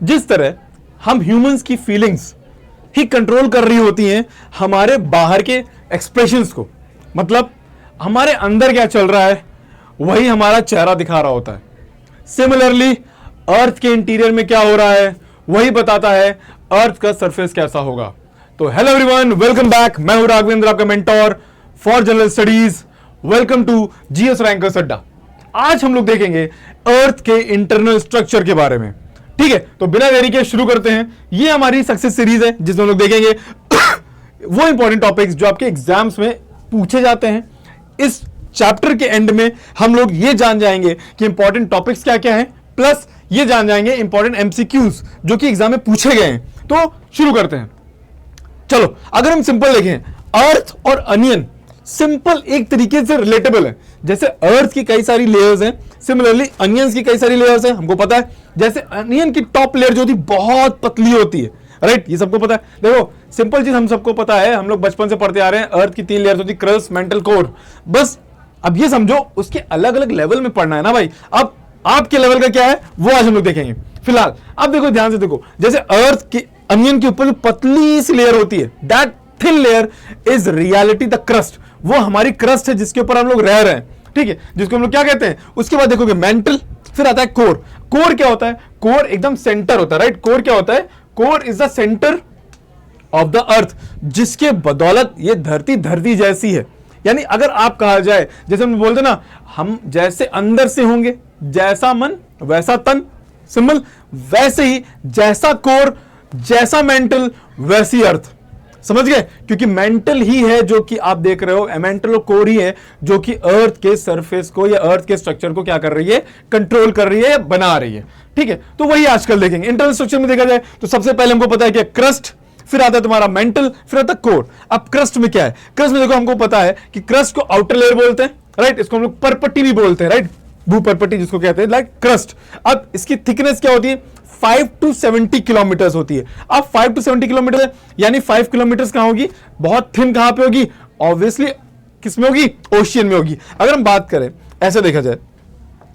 जिस तरह हम ह्यूमंस की फीलिंग्स ही कंट्रोल कर रही होती हैं हमारे बाहर के एक्सप्रेशंस को, मतलब हमारे अंदर क्या चल रहा है वही हमारा चेहरा दिखा रहा होता है। सिमिलरली अर्थ के इंटीरियर में क्या हो रहा है वही बताता है अर्थ का सरफेस कैसा होगा। तो हेलो एवरीवन, वेलकम बैक। मैं हूं राघवेंद्र, आपका mentor for general studies. Welcome to GS rankers Adda. आज हम लोग देखेंगे अर्थ के इंटरनल स्ट्रक्चर के बारे में। ठीक है, तो बिना देरी के शुरू करते हैं। ये हमारी सक्सेस सीरीज है जिसमें हम लोग देखेंगे वो इंपॉर्टेंट टॉपिक्स जो आपके एग्जाम्स में पूछे जाते हैं। इस चैप्टर के एंड में हम लोग ये जान जाएंगे कि इंपॉर्टेंट टॉपिक्स क्या क्या हैं, प्लस ये जान जाएंगे इंपॉर्टेंट एमसीक्यूज जो कि एग्जाम में पूछे गए हैं। तो शुरू करते हैं। चलो, अगर हम सिंपल देखें, अर्थ और अनियन सिंपल एक तरीके से रिलेटेबल है। जैसे अर्थ की कई सारी लेयर्स हैं, सिमिलरली अनियंस की कई सारी लेयर्स हैं, हमको पता है। जैसे अनियन की टॉप लेयर जो होती है बहुत पतली होती है, राइट, ये सबको पता है। देखो सिंपल चीज हम सबको पता है, हम लोग बचपन से पढ़ते आ रहे हैं। अर्थ की 3 लेयर्स होती है, क्रस्ट, मेंटल, कोर। बस अब ये समझो उसके अलग अलग लेवल में पढ़ना है ना भाई। अब आपके लेवल का क्या है वो आज हम लोग देखेंगे। फिलहाल अब देखो, ध्यान से देखो, जैसे अर्थ की अनियन के ऊपर जो पतली सी लेयर होती है, that thin layer is reality the crust. वो हमारी क्रस्ट है जिसके ऊपर हम लोग रह रहे हैं, ठीक है, जिसको हम लोग क्या कहते हैं। उसके बाद देखोगे मेंटल, फिर आता है कोर। कोर क्या होता है? कोर एकदम सेंटर होता है, राइट। कोर क्या होता है? Core is the centre of the अर्थ, जिसके बदौलत ये धरती जैसी है। यानी अगर आप कहा जाए, जैसे हम बोलते ना, हम जैसे अंदर से होंगे, जैसा मन वैसा तन, सिंपल वैसे ही जैसा कोर जैसा मेंटल वैसी अर्थ। समझ गए? क्योंकि मेंटल ही है जो कि आप देख रहे हो, मेंटल और कोर ही है जो कि अर्थ के सरफेस को या अर्थ के स्ट्रक्चर को क्या कर रही है, कंट्रोल कर रही है या बना रही है। ठीक है, तो वही आजकल देखेंगे। इंटरनल स्ट्रक्चर में देखा जाए तो सबसे पहले हमको पता है कि क्रस्ट, फिर आता है तुम्हारा मेंटल, फिर आता है कोर। अब क्रस्ट में क्या है? क्रस्ट में देखो, हमको पता है कि क्रस्ट को आउटर लेयर बोलते हैं, राइट। इसको हम लोग परपट्टी भी बोलते हैं, राइट, भूपरपट्टी जिसको कहते हैं, लाइक क्रस्ट। अब इसकी थिकनेस क्या होती है? 5 to 70 किलोमीटर होती है। अब 5 to 70 किलोमीटर है, यानी 5 किलोमीटर कहां होगी? बहुत थिन कहां पे होगी? ऑब्वियसली किस में होगी? ओशियन में होगी। अगर हम बात करें, ऐसे देखा जाए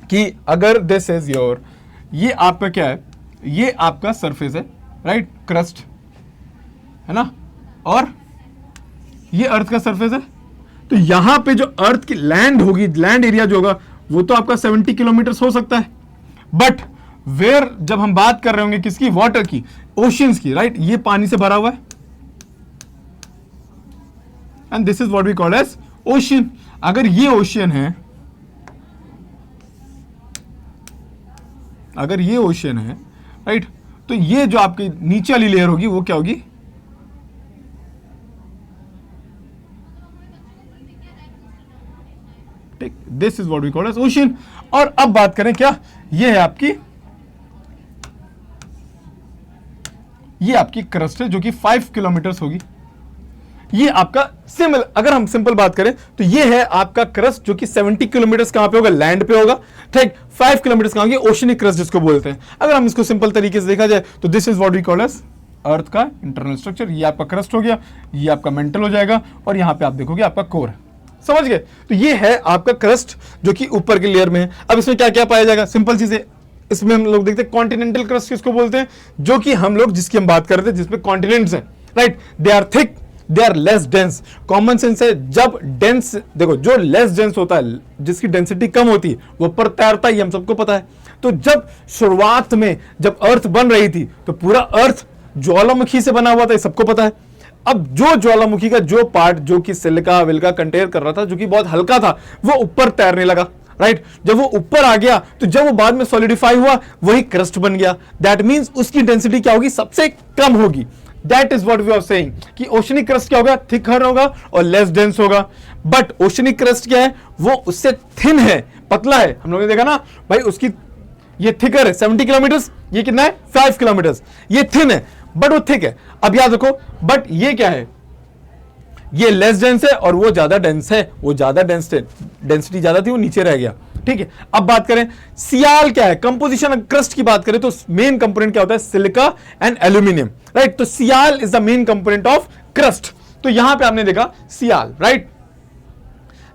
कि अगर दिस इज योर, ये आपका क्या है? ये आपका सरफेस है, राइट, क्रस्ट है ना, और ये अर्थ का सरफेस है। तो यहां पे जो अर्थ की लैंड होगी, लैंड एरिया जो होगा, वो तो आपका 70 किलोमीटर हो सकता है। बट वेयर, जब हम बात कर रहे होंगे किसकी? वाटर की, ओशियंस की, राइट। ये पानी से भरा हुआ है and this is what we call as ocean. अगर ये ओशियन है, अगर ये ओशियन है, राइट, तो ये जो आपकी नीचे वाली लेयर होगी वो क्या होगी? This is what we call as ocean. और अब बात करें क्या, ये है आपकी, ये आपकी क्रस्ट है जो कि 5 किलोमीटर होगी। ये आपका सिंपल, अगर हम सिंपल बात करें तो ये है आपका क्रस्ट जो कि 70 किलोमीटर कहां पे होगा? लैंड पे होगा, ठीक। 5 किलोमीटर कहां होगी? ओशियनिक क्रस्ट जिसको बोलते हैं। अगर हम इसको सिंपल तरीके से देखा जाए तो this is what we call as earth का इंटरनल स्ट्रक्चर। ये आपका क्रस्ट हो गया, ये आपका मेंटल हो जाएगा, और यहां पे आप देखोगे आपका कोर। समझ गए? तो ये है आपका क्रस्ट जो कि ऊपर की लेयर में है। अब इसमें क्या क्या पाया जाएगा? सिंपल चीजें, इसमें हम लोग देखते हैं कॉन्टिनेंटल क्रस्ट किसको बोलते हैं, जो कि हम लोग जिसकी हम बात कर रहे थे, जिसमें कॉन्टिनेंट्स हैं, right. They are thick, they are less dense. Common sense है, जब डेंस, देखो जो लेस डेंस होता है, जिसकी डेंसिटी कम होती है, वो ऊपर तैरता है, ये हम सबको पता है। तो जब शुरुआत में जब अर्थ बन रही थी तो पूरा अर्थ ज्वालामुखी से बना हुआ था, ये सबको पता है। अब जो ज्वालामुखी का जो पार्ट जो कि सिलिका विलिका कंटेन कर रहा था, जो कि बहुत हल्का था, वो ऊपर तैरने लगा, राइट। जब वो ऊपर आ गया तो जब वो बाद में सॉलिडिफाई हुआ, वही क्रस्ट बन गया। दैट मींस उसकी डेंसिटी क्या होगी? सबसे कम होगी। That is what we are saying कि ओशनिक क्रस्ट क्या होगा? थिकर होगा और लेस डेंस होगा। बट ओशनिक क्रस्ट क्या है? वो उससे थिन है, पतला है। हम लोगों ने देखा ना भाई, उसकी ये थिकर है 70 किलोमीटर, ये कितना है? 5 किलोमीटर। ये थिन है बट वो थिक है। अब याद रखो, बट ये क्या है? ये लेस डेंस है और वो ज्यादा डेंस है। वो ज्यादा डेंस है, डेंसिटी ज्यादा थी, वो नीचे रह गया, ठीक है। अब बात करें सियाल क्या है? कंपोजिशन क्रस्ट की बात करें तो मेन कंपोनेंट क्या होता है? Silica and aluminium, right. तो sial is the main component of crust. तो यहां पे आपने देखा sial, right.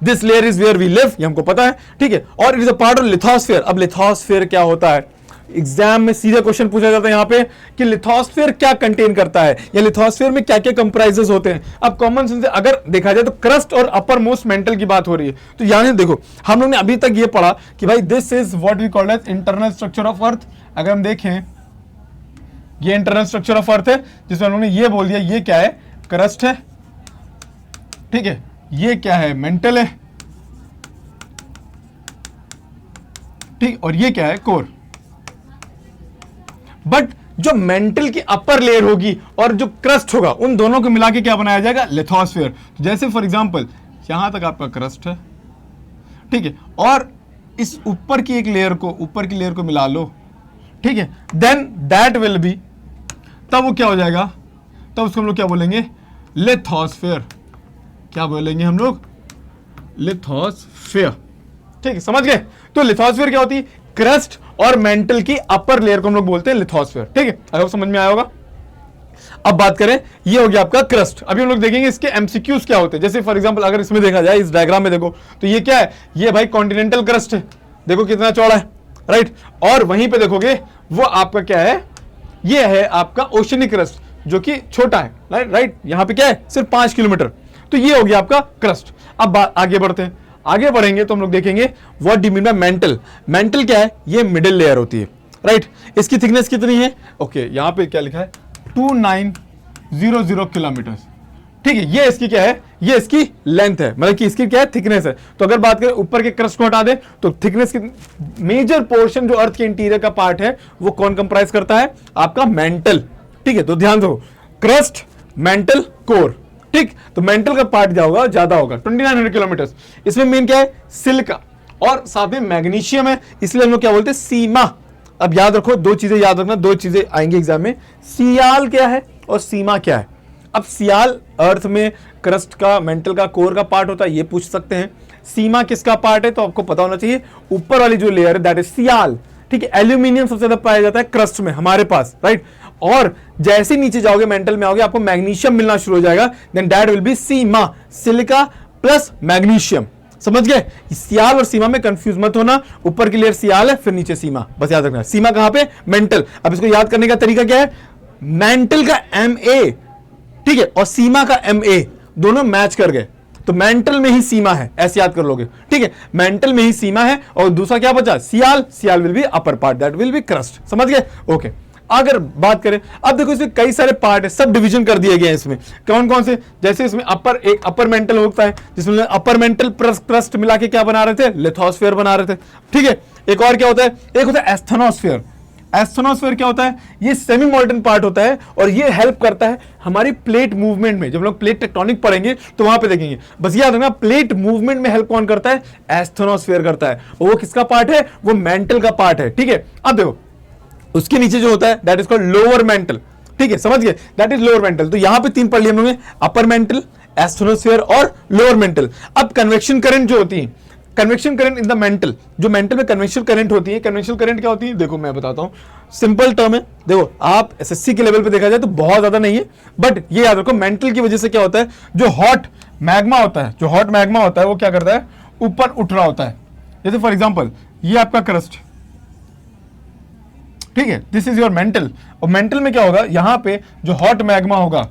This layer is where we live, ये हमको पता है, ठीक है। और it is a part of lithosphere. अब लिथोस्फीयर क्या होता है? एग्जाम में सीधा क्वेश्चन पूछा जाता है यहाँ पे कि लिथोस्फीयर क्या कंटेन करता है या लिथोस्फीयर में क्या क्या कंप्राइजेस होते हैं। अब कॉमन सेंस से अगर देखा जाए तो क्रस्ट और अपर मोस्ट मेंटल की बात हो रही है, तो यानी देखो हम लोग ने अभी तक ये पढ़ा कि भाई this is what we called as internal structure of earth. अगर हम देखें ये इंटरनल स्ट्रक्चर ऑफ अर्थ है जिसमें उन्होंने ये बोल दिया ये क्या है, क्रस्ट है, ठीक है, ये क्या है, मेंटल है, ठीक, और ये क्या है, कोर। बट जो मेंटल की अपर लेयर होगी और जो क्रस्ट होगा उन दोनों को मिला के क्या बनाया जाएगा, लिथोस्फीयर। जैसे फॉर एग्जांपल यहां तक आपका क्रस्ट है, ठीक है, और इस ऊपर की एक लेयर को, ऊपर की लेयर को मिला लो, ठीक है, देन दैट विल बी, तब वो क्या हो जाएगा, तब उसको हम लोग क्या बोलेंगे, लिथोस्फीयर। क्या बोलेंगे हम लोग, लिथोस्फीयर। ठीक है, समझ गए। तो लिथोस्फीयर क्या होती है, क्रस्ट और मेंटल की अपर लेयर को हम लोग बोलते हैं लिथोस्फीयर। ठीक है, आई होप समझ में आया होगा। अब बात करें, ये हो गया आपका क्रस्ट। अभी हम लोग देखेंगे इसके एमसीक्यूज क्या होते हैं। जैसे फॉर एग्जांपल अगर इसमें देखा जाए, इस डायग्राम में देखो तो ये क्या है, ये भाई कॉन्टिनेंटल क्रस्ट है, देखो कितना चौड़ा है, राइट। और वहीं पे देखोगे वो आपका क्या है, ये है आपका ओशनिक क्रस्ट जो कि छोटा है, राइट। यहां पे क्या है, सिर्फ 5 किलोमीटर। तो ये हो गया आपका क्रस्ट। अब आगे बढ़ते हैं, आगे बढ़ेंगे तो हम लोग देखेंगे what do you mean by mental. Mental क्या है, ये मिडिल लेयर होती है, राइट। इसकी थिकनेस कितनी है, ओके, यहां पे क्या लिखा है 2900 किलोमीटर, ठीक है। ये इसकी क्या है, ये इसकी लेंथ है, मतलब कि इसकी क्या है, थिकनेस है। तो अगर बात करें ऊपर के क्रस्ट को हटा दे तो थिकनेस की मेजर पोर्शन जो अर्थ के इंटीरियर का पार्ट है वो कौन कंप्राइज करता है, आपका मेंटल। ठीक है, तो ध्यान दो, क्रस्ट, मेंटल, कोर। ठीक, तो मेंटल का पार्ट क्या होगा, ज्यादा होगा, 2900 किलोमीटर। इसमें मेन क्या है, सिलिका और साथ में मैग्नीशियम है, इसलिए हम लोग क्या बोलते हैं, सीमा। अब याद रखो, दो चीजें याद रखना, दो चीजें आएंगी एग्जाम में, सियाल क्या है और सीमा क्या है। अब सियाल अर्थ में क्रस्ट का, मेंटल का, कोर का पार्ट होता है, ये पूछ सकते हैं। सीमा किसका पार्ट है, तो आपको पता होना चाहिए, ऊपर वाली जो लेयर है दैट इज सियाल। ठीक है, एल्यूमिनियम सबसे ज्यादा पाया जाता है क्रस्ट में हमारे पास, राइट। और जैसे नीचे जाओगे, मेंटल में आओगे, आपको मैग्नीशियम मिलना शुरू हो जाएगा, then that will be sima, silica plus magnesium. समझ गए, सियाल और सीमा में कंफ्यूज मत होना, ऊपर की लेयर सियाल है, फिर नीचे सीमा, बस याद रखना। सीमा कहां पे, मेंटल। अब इसको याद करने का तरीका क्या है, मेंटल का MA, ठीक है, और सीमा का MA दोनों मैच कर गए तो मेंटल में ही सीमा है, ऐसे याद कर लोगे। ठीक है, मेंटल में ही सीमा है और दूसरा क्या बचा, sial. Sial will be upper part, that will be crust. समझ गए, ओके। अगर बात करें, अब देखो इसमें कई सारे पार्ट है, सब डिवीजन कर दिए गए हैं इसमें। कौन कौन से, जैसे इसमें अपर, एक अपर मेंटल होता है जिसमें अपर मेंटल प्लस क्रस्ट मिला के क्या बना रहे थे, लिथोस्फीयर बना रहे थे। ठीक है, एक और क्या होता है, एक होता है एस्थेनोस्फीयर। एस्थेनोस्फीयर क्या होता है, ये सेमी मोल्टन पार्ट होता है और ये हेल्प करता है हमारी प्लेट मूवमेंट में। जब लोग प्लेट टेक्टोनिक पढ़ेंगे तो वहां पे देखेंगे, बस याद रखना, प्लेट मूवमेंट में हेल्प कौन करता है, एस्थेनोस्फीयर करता है। वो किसका पार्ट है, वो मेंटल का पार्ट है। ठीक है, अब देखो उसके नीचे जो होता है that is called lower mental. ठीक है, समझ गए, दैट इज लोअर मेंटल। तो यहां पे 3 पढ़ लिए हम लोगों ने, अपर मेंटल, एस्थेनोस्फीयर और लोअर मेंटल। अब कन्वेक्शन करंट जो होती है, convection current in the mental, जो मेंटल में कन्वेक्शन करंट होती है, कन्वेक्शन करंट क्या होती है, देखो मैं बताता हूं, सिंपल टर्म है। देखो आप SSC के लेवल पे देखा जाए तो बहुत ज्यादा नहीं है, बट ये याद रखो, मेंटल की वजह से क्या होता है, जो हॉट मैग्मा होता है, जो हॉट मैग्मा होता है वो क्या करता है, ऊपर उठ रहा होता है। जैसे फॉर एग्जांपल ये आपका क्रस्ट, ठीक है, दिस इज योर मेंटल। और मेंटल में क्या होगा, यहां पे जो हॉट मैग्मा होगा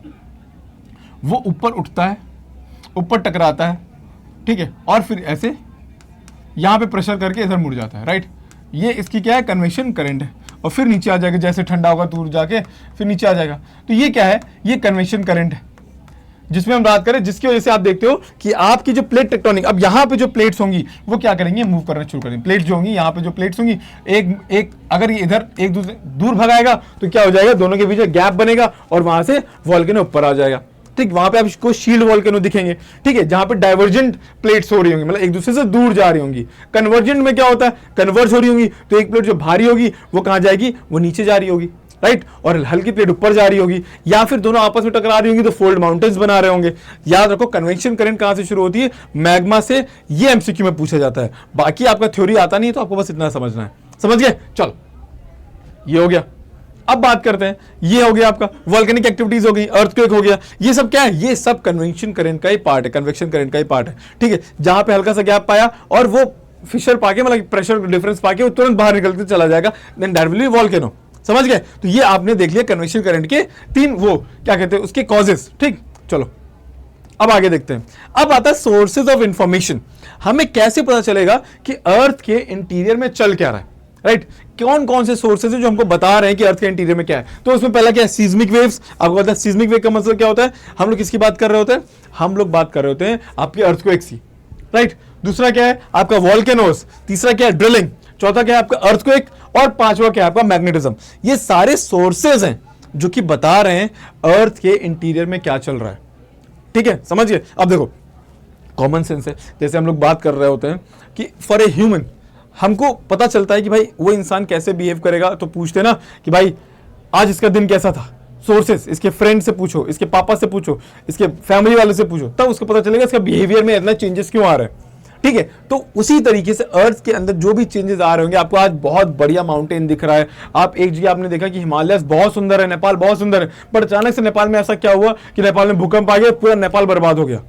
वो ऊपर उठता है, ऊपर टकराता है, ठीक है, और फिर ऐसे यहां पे प्रेशर करके इधर मुड़ जाता है, राइट। ये इसकी क्या है, कन्वेक्शन करंट है, और फिर नीचे आ जाएगा, जैसे ठंडा होगा दूर जाके फिर नीचे आ जाएगा। तो ये क्या है, ये कन्वेक्शन करंट है, जिसमें हम बात करें, जिसकी वजह से आप देखते हो कि आपकी जो प्लेट टेक्टोनिक, अब यहाँ पे जो प्लेट्स होंगी वो क्या करेंगे, मूव करना शुरू करेंगे। प्लेट्स जो होंगी, यहाँ पे जो प्लेट्स होंगी, एक अगर ये इधर एक दूसरे दूर भगाएगा तो क्या हो जाएगा, दोनों के बीच गैप बनेगा और वहां से वॉल्केनो ऊपर आ जाएगा। ठीक, वहां पे आपको शील्ड वॉल्केनो दिखेंगे, ठीक है, जहां पे डाइवर्जेंट प्लेट्स हो रही होंगी, मतलब एक दूसरे से दूर जा रही होंगी। कन्वर्जेंट में क्या होता है, कन्वर्ज हो रही होंगी, तो एक प्लेट जो भारी होगी वो कहां जाएगी, वो नीचे जा रही होगी, राइट, और हल्की प्लेट ऊपर जा रही होगी, या फिर दोनों आपस में टकरा रही होंगी तो फोल्ड माउंटेन्स बना रहे होंगे। याद रखो, कन्वेक्शन करंट कहां से शुरू होती है, मैग्मा से। ये एमसीक्यू में पूछा जाता है, बाकी आपका थ्योरी आता नहीं, तो आपको बस इतना समझना है। समझ गए, चलो ये हो गया। अब बात करते हैं, ये हो गया आपका वोल्केनिक एक्टिविटीज हो गई, अर्थक्वेक हो गया, ये सब क्या है, ये सब कन्वेक्शन करंट का ही पार्ट है, कन्वेक्शन करंट का ही पार्ट है। ठीक है, जहां पे हल्का सा गैप पाया और वो फिशर पाके, मतलब प्रेशर डिफरेंस पाके वो तुरंत बाहर निकल के चला जाएगा, then that will be volcano. समझ गए? तो ये आपने देख लिया कन्वेक्शन करंट के 3 वो क्या कहते हैं उसके कॉजेस। ठीक, चलो अब आगे देखते हैं। अब आता है सोर्सेज ऑफ इंफॉर्मेशन। हमें कैसे पता चलेगा कि अर्थ के इंटीरियर में चल क्या रहा है, राइट? कौन कौन से सोर्सेज है जो हमको बता रहे हैं कि अर्थ के इंटीरियर में क्या है? तो उसमें पहला क्या है? Seismic waves. आपको पता है सीज्मिक वेव का मतलब क्या होता है? हम लोग किसकी बात कर रहे होते हैं? हम लोग बात कर रहे होते हैं आपकी अर्थक्वेक्स की, राइट? दूसरा क्या है? आपका वॉल्केनोस। तीसरा क्या है? ड्रिलिंग। चौथा क्या है? आपका अर्थक्वेक। और पांचवा क्या है? आपका मैग्नेटिज्म। ये सारे सोर्सेज हैं जो कि बता रहे हैं अर्थ के इंटीरियर में क्या चल रहा है। ठीक है, समझिए। अब देखो, कॉमन सेंस है। जैसे हम लोग बात कर रहे होते हैं कि फॉर ए ह्यूमन, हमको पता चलता है कि भाई वो इंसान कैसे बिहेव करेगा, तो पूछते ना कि भाई आज इसका दिन कैसा था। सोर्सेस, इसके फ्रेंड से पूछो, इसके पापा से पूछो, इसके फैमिली वाले से पूछो, तब उसको पता चलेगा इसका बिहेवियर में इतना चेंजेस क्यों आ रहे हैं। ठीक है, तो उसी तरीके से अर्थ के अंदर जो भी चेंजेस आ रहे होंगे, आपको आज बहुत बढ़िया माउंटेन दिख रहा है, आप एक जगह आपने देखा कि हिमालय बहुत सुंदर है, नेपाल बहुत सुंदर है, बट अचानक से नेपाल में ऐसा क्या हुआ कि नेपाल में भूकंप आ गया, पूरा नेपाल बर्बाद हो गया।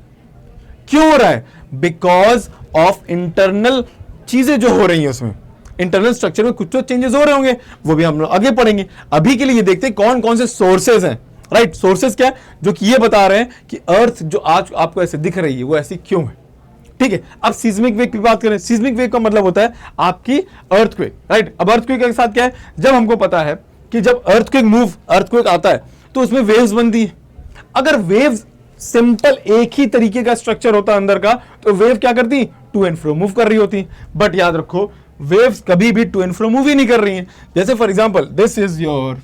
क्यों हो रहा है? बिकॉज ऑफ इंटरनल चीजें जो हो रही हैं, उसमें इंटरनल स्ट्रक्चर में कुछ तो चेंजेस हो रहे होंगे, वो भी हम लोग आगे पढ़ेंगे। अभी के लिए ये देखते हैं कौन कौन से सोर्सेज हैं, राइट? सोर्सेज क्या है? जो कि ये बता रहे हैं कि अर्थ जो आज आपको ऐसे दिख रही है वो ऐसी क्यों है। ठीक है, अब सीज्मिक वेव की बात करें। सीज्मिक वेव का मतलब होता है आपकी अर्थक्वेक, राइट? अब अर्थक्वेक के साथ क्या है? जब हमको पता है कि जब अर्थक्वेक आता है तो उसमें वेव्स बनती है। अगर वेव्स सिंपल एक ही तरीके का स्ट्रक्चर होता अंदर का, तो वेव क्या करती? टू एंड फ्रो मूव कर रही होती। बट याद रखो, वेव्स कभी भी टू एंड फ्रो मूव ही नहीं कर रही हैं। जैसे for example this is your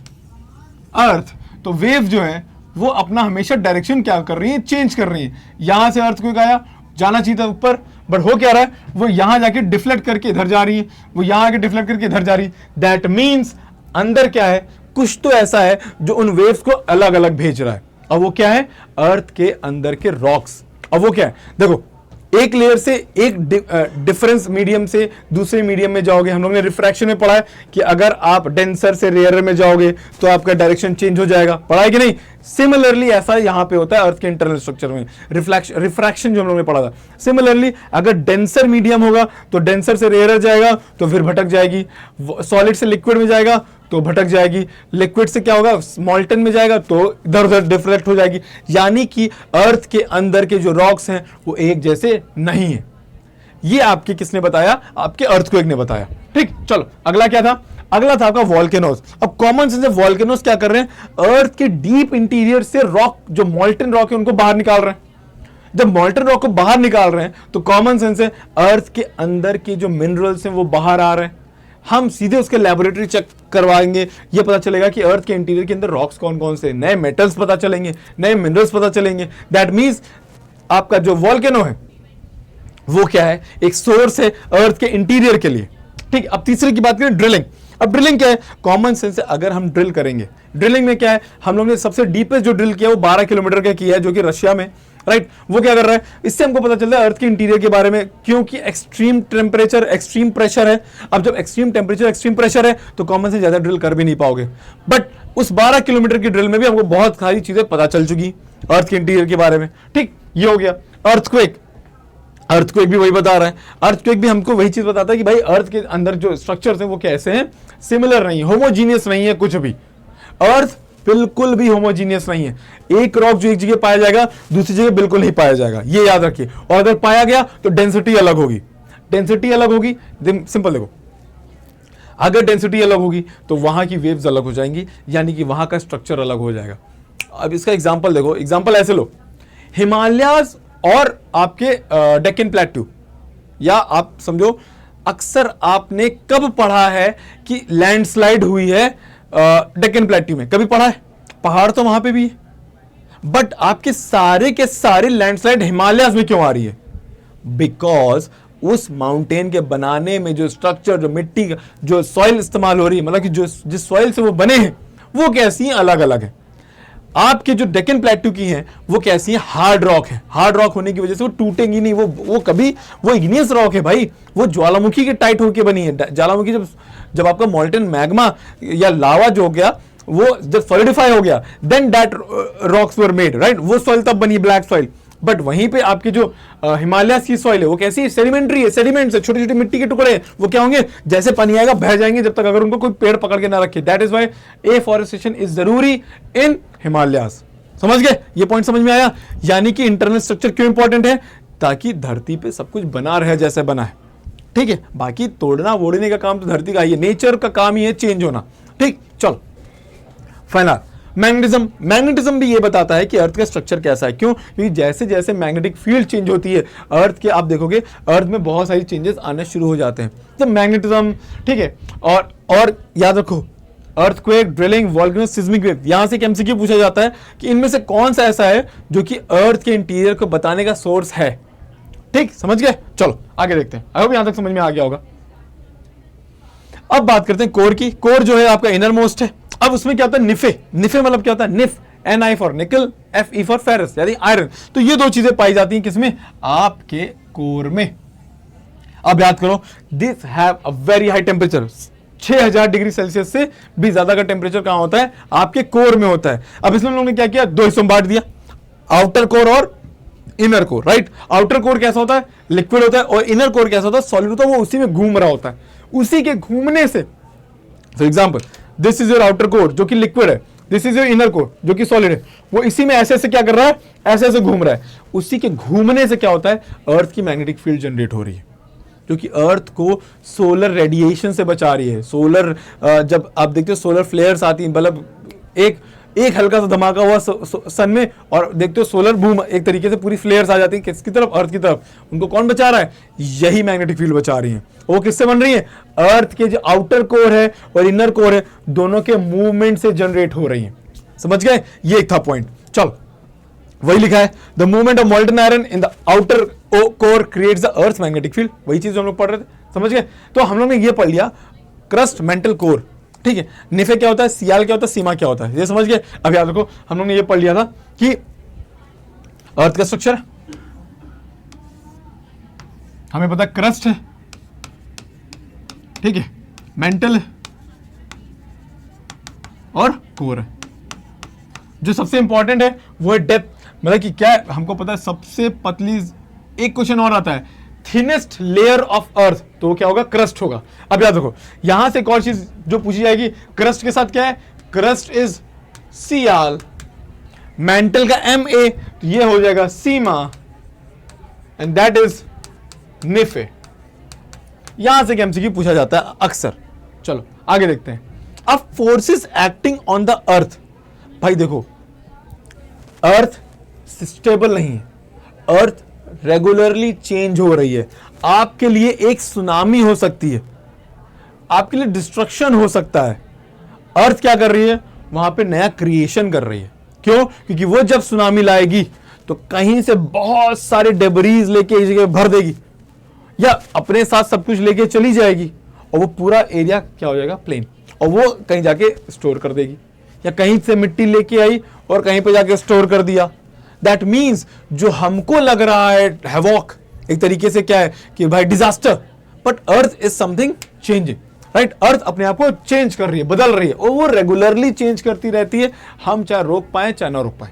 earth, तो वेव जो है वो अपना हमेशा डायरेक्शन क्या कर रही है? चेंज कर रही है। यहां से अर्थक्वेक आया, जाना चाहिए था ऊपर, बट हो क्या रहा है? वो यहां जाके डिफ्लेक्ट करके इधर जा रही है, वो यहां आके डिफ्लेक्ट करके इधर जा रही है। दैट मीन्स अंदर क्या है? कुछ तो ऐसा है जो उन वेव्स को अलग अलग भेज रहा है। अब वो क्या है? अर्थ के अंदर के रॉक्स। अब वो क्या है? देखो, एक लेयर से एक डिफरेंस मीडियम से दूसरे मीडियम में जाओगे। हम लोग ने रिफ्रैक्शन में पढ़ा है कि अगर आप डेंसर से रेयर में जाओगे तो आपका डायरेक्शन चेंज हो जाएगा, पढ़ा है कि नहीं? सिमिलरली ऐसा यहां पे होता है अर्थ के इंटरनल स्ट्रक्चर में, रिफ्रैक्शन जो हम लोग ने पढ़ा था। सिमिलरली अगर डेंसर मीडियम होगा तो डेंसर से रेयर जाएगा तो फिर भटक जाएगी, सॉलिड से लिक्विड में जाएगा तो भटक जाएगी, लिक्विड से क्या होगा? मॉल्टन में जाएगा तो इधर उधर डिफ्लेक्ट हो जाएगी। यानी कि अर्थ के अंदर के जो रॉक्स हैं वो एक जैसे नहीं है। ये आपके किसने बताया? आपके अर्थक्वेक ने बताया। ठीक, चलो अगला क्या था? अगला था आपका वॉल्केनोस। अब कॉमन सेंस वॉल्केनोस क्या कर रहे हैं? अर्थ के डीप इंटीरियर से रॉक, जो मॉल्टन रॉक है, उनको बाहर निकाल रहे हैं। जब मॉल्टन रॉक को बाहर निकाल रहे हैं तो कॉमन सेंस है अर्थ के अंदर के जो मिनरल्स हैं वो बाहर आ रहे हैं। हम सीधे उसके लेबोरेटरी चेक करवाएंगे, ये पता चलेगा कि अर्थ के इंटीरियर के अंदर रॉक्स कौन कौन से, नए मेटल्स पता चलेंगे, नए मिनरल्स पता चलेंगे। दैट मींस आपका जो वॉल्केनो है वो क्या है? एक सोर्स है अर्थ के इंटीरियर के लिए। ठीक, अब तीसरे की बात करें, ड्रिलिंग। अब ड्रिलिंग क्या है? कॉमन सेंस है, अगर हम ड्रिल करेंगे, ड्रिलिंग में क्या है? हम लोग ने सबसे डीपेस्ट जो ड्रिल किया वो 12 किलोमीटर का किया है, जो कि रशिया में, राइट? वो क्या कर रहा है? इससे हमको पता चलता है अर्थ के इंटीरियर के बारे में, क्योंकि एक्सट्रीम टेम्परेचर, एक्सट्रीम प्रेशर है। अब जब एक्सट्रीम टेम्परेचर, एक्सट्रीम प्रेशर है तो कॉमन से ज्यादा ड्रिल कर भी नहीं पाओगे। बट उस 12 किलोमीटर की ड्रिल में भी हमको बहुत सारी चीजें पता चल चुकी अर्थ के इंटीरियर के बारे में। ठीक, ये हो गया। अर्थक्वेक, अर्थक्वेक भी वही बता रहा है। अर्थक्वेक भी हमको वही चीज बताता है कि भाई अर्थ के अंदर जो स्ट्रक्चर्स हैं वो कैसे हैं? सिमिलर नहीं है, होमोजीनियस नहीं है कुछ भी। अर्थ बिल्कुल भी होमोजीनियस नहीं है। एक रॉक जो एक जगह पाया जाएगा दूसरी जगह बिल्कुल नहीं पाया जाएगा, ये याद रखिए। और अगर पाया गया तो डेंसिटी अलग होगी। डेंसिटी अलग होगी, सिंपल देखो, अगर डेंसिटी अलग होगी तो वहां की वेव्स अलग हो जाएंगी, यानी कि वहां का स्ट्रक्चर अलग हो जाएगा। अब इसका एग्जांपल देखो, एग्जांपल ऐसे लो, हिमालयाज और आपके डेक्कन प्लेट्यू, या आप समझो अक्सर आपने कब पढ़ा है कि लैंडस्लाइड हुई है डेक्कन प्लेट्यू में? कभी पढ़ा है? पहाड़ तो वहां पे भी है, बट आपके सारे के सारे लैंडस्लाइड हिमालयाज में क्यों आ रही है? बिकॉज उस माउंटेन के बनाने में जो स्ट्रक्चर, जो मिट्टी, जो सॉइल इस्तेमाल हो रही है, मतलब कि जो जिस सॉइल से वो बने हैं वो कैसी हैं? अलग अलग है। आपके जो डेक्कन प्लेट्यू की हैं वो कैसी है? हार्ड रॉक है। हार्ड रॉक होने की वजह से वो टूटेंगी नहीं, वो कभी, वो इग्नियस रॉक है भाई, वो ज्वालामुखी के टाइट होकर बनी है। ज्वालामुखी जब आपका मॉल्टन मैग्मा या लावा जो हो गया वो जब सॉलिडिफाई हो गया, then that rocks were made, right? वो सॉइल तब बनी, ब्लैक सॉइल। बट वहीं पे आपके जो हिमालय की सॉइल है वो कैसी है, सेडिमेंट्री है, सेडिमेंट्स है, छोटे छोटे मिट्टी के टुकड़े हैं, वो क्या होंगे, जैसे पानी आएगा बह जाएंगे जब तक अगर उनको कोई पेड़ पकड़ के ना रखे। That is why afforestation is जरूरी इन हिमालयास। समझ गए, ये पॉइंट समझ में आया। यानी कि इंटरनल स्ट्रक्चर क्यों इंपॉर्टेंट है, ताकि धरती पे सब कुछ बना रहे जैसे बना है, ठीक है। बाकी तोड़ना वोड़ने का काम तो धरती का ही है, नेचर का काम ही है चेंज होना, ठीक। चलो फाइनल, मैग्नेटिज्म। मैग्नेटिज्म भी ये बताता है कि अर्थ का स्ट्रक्चर कैसा है। क्यों, क्योंकि जैसे जैसे मैग्नेटिक फील्ड चेंज होती है अर्थ के, आप देखोगे अर्थ में बहुत सारी चेंजेस आने शुरू हो जाते हैं जब मैग्नेटिज्म, ठीक है। और याद रखो, earthquake, drilling, volcano, seismic wave, यहां से एमसीक्यू पूछा जाता है कि इनमें से कौन सा ऐसा है जो कि अर्थ के इंटीरियर को बताने का सोर्स है, ठीक। समझ गए, चलो आगे देखते हैं। आई होप यहां तक समझ में आ गया होगा। अब बात करते हैं कोर की। कोर जो है आपका इनर मोस्ट है। अब उसमें क्या होता है, निफे। निफे मतलब क्या होता है, निफ, NI फॉर निकल, FE फॉर फेरस यानी आयरन। तो ये दो चीजें पाई जाती हैं किसमें, आपके कोर में। अब याद करो, this have a very high temperature, 6000 degree Celsius से भी ज्यादा का टेम्परेचर कहां होता है, आपके कोर में होता है। अब इसमें हम लोगों ने क्या किया, दो हिस्सों में बांट दिया, आउटर कोर और inner core, right. Outer core कैसा होता है, लिक्विड होता है, और इनर कोर कैसा होता है, सॉलिड होता है, वो उसी में घूम रहा होता है। उसी के घूमने से, for example this is your outer core जो कि लिक्विड है, this is your inner core जो कि सॉलिड है, वो इसी में ऐसे ऐसे क्या कर रहा है, ऐसे ऐसे घूम रहा है। उसी के घूमने से क्या होता है, अर्थ की मैग्नेटिक फील्ड जनरेट हो रही है, जो कि अर्थ को सोलर रेडिएशन से बचा रही है। सोलर जब आप देखते हो सोलर फ्लेयर्स आती हैं, मतलब एक हल्का सा धमाका हुआ सन में, और देखते हो सोलर बूम, एक तरीके से पूरी फ्लेयर्स आ जाती हैं किसकी तरफ, अर्थ की तरफ। उनको कौन बचा रहा है, यही मैग्नेटिक फील्ड बचा रही है। वो किससे बन रही है, अर्थ के जो आउटर कोर है और इनर कोर है, दोनों के मूवमेंट से जनरेट हो रही है। समझ गए, ये एक था पॉइंट। चलो वही लिखा है, the movement of molten iron in the outer core creates the earth magnetic field. वही चीज हम लोग पढ़ रहे थे, समझ गए। तो हम लोग ने ये पढ़ लिया क्रस्ट, मेंटल, कोर, ठीक है। निफे क्या होता है, सियाल क्या होता है, सीमा क्या होता है, ये समझ गए। अब याद रखो, हम लोग ने ये पढ़ लिया था कि अर्थ का स्ट्रक्चर, हमें पता है क्रस्ट है, ठीक है, मेंटल है और कोर है। जो सबसे इंपॉर्टेंट है वो है डेप्थ, मतलब कि क्या है, हमको पता है सबसे पतली, एक क्वेश्चन और आता है, थिनेस्ट लेयर ऑफ अर्थ, तो वो क्या होगा, क्रस्ट होगा। अब याद रखो, यहां से एक और चीज जो पूछी जाएगी, क्रस्ट के साथ क्या है, क्रस्ट इज सियाल, मेंटल का MA, तो ये हो जाएगा सीमा, एंड दैट इज निफे। यहां से एमसीक्यू पूछा जाता है अक्सर। चलो आगे देखते हैं। अब forces acting on the earth, भाई देखो, अर्थ स्टेबल नहीं है, अर्थ रेगुलरली चेंज हो रही है। आपके लिए एक सुनामी हो सकती है, आपके लिए डिस्ट्रक्शन हो सकता है। अर्थ क्या कर रही है, वहां पे नया क्रिएशन कर रही है। क्यों, क्योंकि वो जब सुनामी लाएगी तो कहीं से बहुत सारे डेबरीज लेके एक जगह भर देगी, या अपने साथ सब कुछ लेके चली जाएगी, और वो पूरा एरिया क्या हो जाएगा, प्लेन, और वो कहीं जाके स्टोर कर देगी। या कहीं से मिट्टी लेके आई और कहीं पे जाके स्टोर कर दिया। दैट मीन्स जो हमको लग रहा है हैवॉक, एक तरीके से क्या है कि भाई disaster, but earth is something changing, right. Earth अपने आप को चेंज कर रही है, बदल रही है, और वो रेगुलरली चेंज करती रहती है। हम चाहे रोक पाए चाहे ना रोक पाए,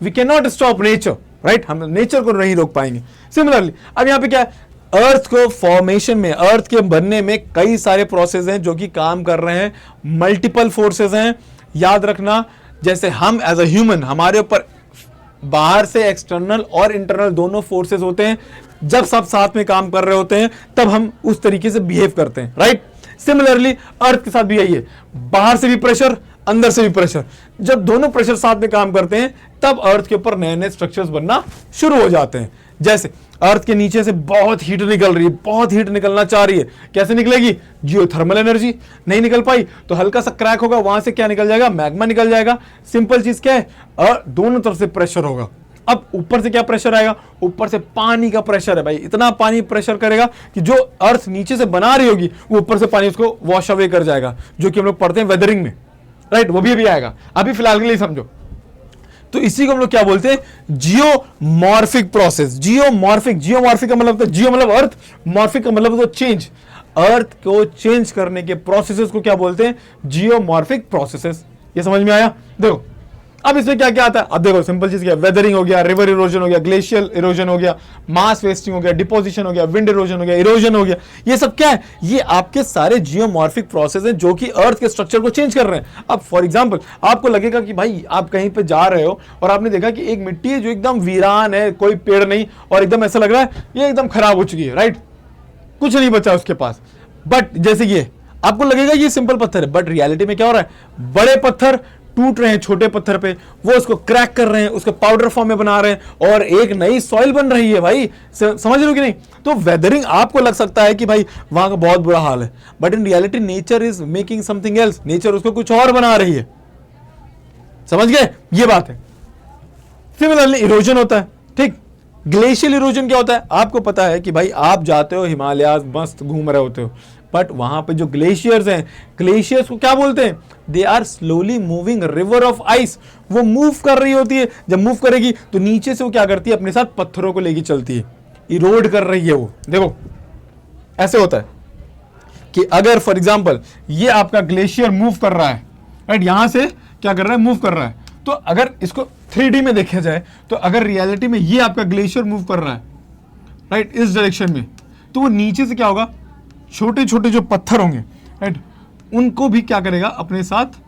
we can not stop nature, right. हम नेचर को नहीं रोक पाएंगे। सिमिलरली अब यहाँ पे क्या है, अर्थ को फॉर्मेशन में, अर्थ के बनने में कई सारे प्रोसेस हैं जो कि काम कर रहे हैं, मल्टीपल फोर्सेस हैं। याद रखना, जैसे हम एज अ ह्यूमन, हमारे ऊपर बाहर से एक्सटर्नल और इंटरनल दोनों फोर्सेस होते हैं। जब सब साथ में काम कर रहे होते हैं तब हम उस तरीके से बिहेव करते हैं, राइट। सिमिलरली अर्थ के साथ भी यही है, बाहर से भी प्रेशर, अंदर से भी प्रेशर। जब दोनों प्रेशर साथ में काम करते हैं तब अर्थ के ऊपर नए नए स्ट्रक्चर्स बनना शुरू हो जाते हैं। जैसे अर्थ के नीचे से बहुत हीट निकल रही है, बहुत हीट निकलना चाह रही है, कैसे निकलेगी, जियोथर्मल एनर्जी, नहीं निकल पाई तो हल्का सा क्रैक होगा, वहां से क्या निकल जाएगा, मैग्मा निकल जाएगा। सिंपल चीज क्या है, दोनों तरफ से प्रेशर होगा। अब ऊपर से क्या प्रेशर आएगा, ऊपर से पानी का प्रेशर है भाई, इतना पानी प्रेशर करेगा कि जो अर्थ नीचे से बना रही होगी वो ऊपर से पानी उसको वॉश अवे कर जाएगा, जो कि हम लोग पढ़ते हैं वेदरिंग में, राइट। वो भी अभी आएगा, अभी फिलहाल के लिए समझो। तो इसी को हम लोग क्या बोलते हैं, जियोमॉर्फिक प्रोसेस। जियोमॉर्फिक, जियोमॉर्फिक का मतलब, जियो मतलब अर्थ, मॉर्फिक का मतलब तो चेंज। अर्थ को चेंज करने के प्रोसेसेस को क्या बोलते हैं, जियोमॉर्फिक प्रोसेसेस। ये समझ में आया। देखो अब इसमें क्या क्या आता है, अब देखो सिंपल चीज क्या, वेदरिंग हो गया, रिवर इरोजन हो गया, ग्लेशियल इरोजन हो गया, मास वेस्टिंग हो गया, डिपोजिशन हो गया, विंड इरोजन हो गया, इरोजन हो गया। ये सब क्या है, ये आपके सारे जियोमॉर्फिक प्रोसेस हैं जो कि अर्थ के स्ट्रक्चर को चेंज कर रहे हैं। अब फॉर एग्जांपल आपको लगेगा कि भाई आप कहीं पे जा रहे हो और आपने देखा कि एक मिट्टी है जो एकदम वीरान है, कोई पेड़ नहीं, और एकदम ऐसा लग रहा है ये एकदम खराब हो चुकी है, राइट, कुछ नहीं बचा उसके पास। बट जैसे ये आपको लगेगा ये सिंपल पत्थर है, बट रियलिटी में क्या हो रहा है, बड़े पत्थर टूट रहे हैं छोटे पत्थर पे, वो उसको क्रैक कर रहे हैं, उसको पाउडर फॉर्म में बना रहे हैं और एक नई सॉइल बन रही है। भाई समझ रहे हो कि नहीं? तो वेदरिंग आपको लग सकता है कि भाई वहां का बहुत बुरा हाल है, but in reality nature is making something else, nature उसको कुछ और बना रही है। समझ गए, ये बात है। सिमिलरली इरोजन होता है, ठीक। ग्लेशियल इरोजन क्या होता है, आपको पता है कि भाई आप जाते हो हिमालय, मस्त घूम रहे होते हो, बट वहां पे जो ग्लेशियर्स हैं, ग्लेशियर्स को क्या बोलते हैं, they are slowly moving river of ice. वो मूव कर रही होती है, जब मूव करेगी तो नीचे से वो क्या करती है, अपने साथ पत्थरों को लेके चलती है, इरोड कर रही है वो। देखो ऐसे होता है कि अगर फॉर एग्जांपल ये आपका ग्लेशियर मूव कर रहा है, राइट, यहां से क्या कर रहा है, मूव कर रहा है, तो अगर इसको 3D में देखा जाए तो अगर रियलिटी में ये आपका ग्लेशियर मूव कर रहा है, राइट, इस डायरेक्शन में, तो वो नीचे से क्या होगा, छोटे छोटे जो पत्थर होंगे, राइट, उनको भी क्या करेगा, अपने साथ